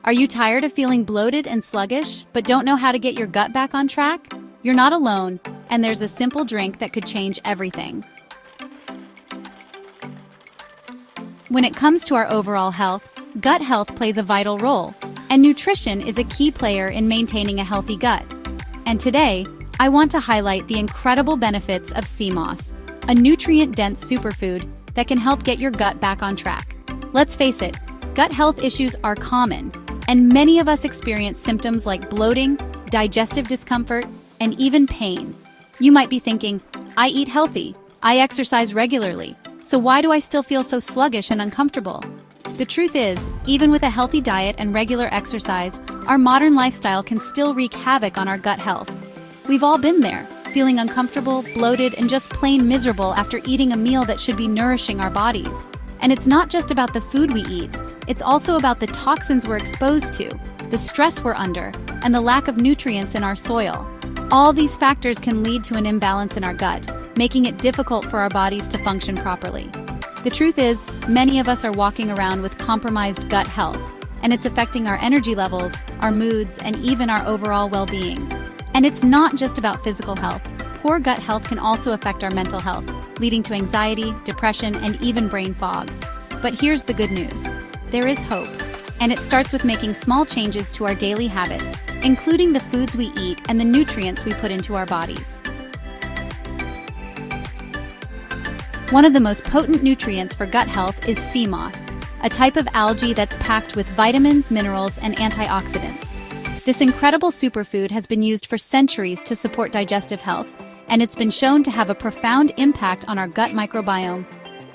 Are you tired of feeling bloated and sluggish, but don't know how to get your gut back on track? You're not alone, and there's a simple drink that could change everything. When it comes to our overall health, gut health plays a vital role, and nutrition is a key player in maintaining a healthy gut. And today, I want to highlight the incredible benefits of sea moss, a nutrient-dense superfood that can help get your gut back on track. Let's face it, gut health issues are common, and many of us experience symptoms like bloating, digestive discomfort, and even pain. You might be thinking, I eat healthy, I exercise regularly, so why do I still feel so sluggish and uncomfortable? The truth is, even with a healthy diet and regular exercise, our modern lifestyle can still wreak havoc on our gut health. We've all been there, feeling uncomfortable, bloated, and just plain miserable after eating a meal that should be nourishing our bodies. And it's not just about the food we eat, it's also about the toxins we're exposed to, the stress we're under, and the lack of nutrients in our soil. All these factors can lead to an imbalance in our gut, making it difficult for our bodies to function properly. The truth is, many of us are walking around with compromised gut health, and it's affecting our energy levels, our moods, and even our overall well-being. And it's not just about physical health. Poor gut health can also affect our mental health, leading to anxiety, depression, and even brain fog. But here's the good news. There is hope, and it starts with making small changes to our daily habits, including the foods we eat and the nutrients we put into our bodies. One of the most potent nutrients for gut health is sea moss, a type of algae that's packed with vitamins, minerals, and antioxidants. This incredible superfood has been used for centuries to support digestive health, and it's been shown to have a profound impact on our gut microbiome.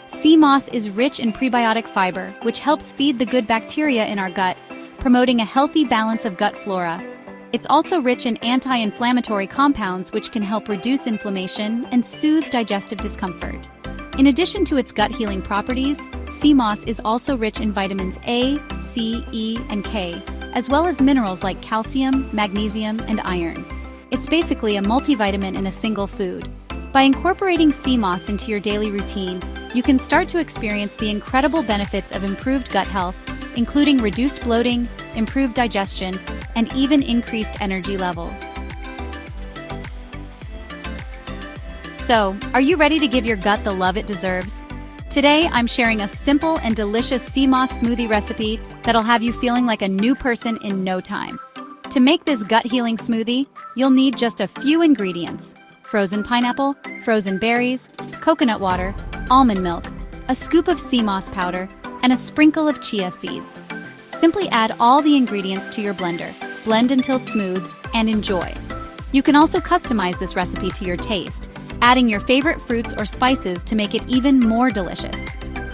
Sea moss is rich in prebiotic fiber, which helps feed the good bacteria in our gut, promoting a healthy balance of gut flora. It's also rich in anti-inflammatory compounds, which can help reduce inflammation and soothe digestive discomfort. In addition to its gut-healing properties, sea moss is also rich in vitamins A, C, E, and K, as well as minerals like calcium, magnesium, and iron. It's basically a multivitamin in a single food. By incorporating sea moss into your daily routine, you can start to experience the incredible benefits of improved gut health, including reduced bloating, improved digestion, and even increased energy levels. So, are you ready to give your gut the love it deserves? Today, I'm sharing a simple and delicious sea moss smoothie recipe that'll have you feeling like a new person in no time. To make this gut-healing smoothie, you'll need just a few ingredients: frozen pineapple, frozen berries, coconut water, almond milk, a scoop of sea moss powder, and a sprinkle of chia seeds. Simply add all the ingredients to your blender, blend until smooth, and enjoy. You can also customize this recipe to your taste, adding your favorite fruits or spices to make it even more delicious.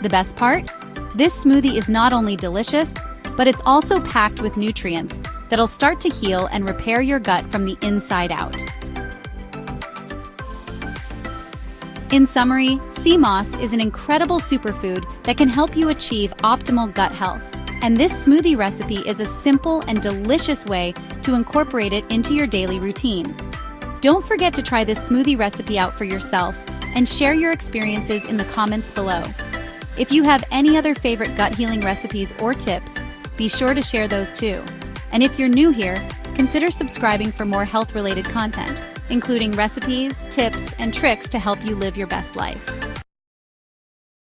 The best part? This smoothie is not only delicious, but it's also packed with nutrients that'll start to heal and repair your gut from the inside out. In summary, sea moss is an incredible superfood that can help you achieve optimal gut health. And this smoothie recipe is a simple and delicious way to incorporate it into your daily routine. Don't forget to try this smoothie recipe out for yourself and share your experiences in the comments below. If you have any other favorite gut-healing recipes or tips, be sure to share those too. And if you're new here, consider subscribing for more health-related content, including recipes, tips, and tricks to help you live your best life.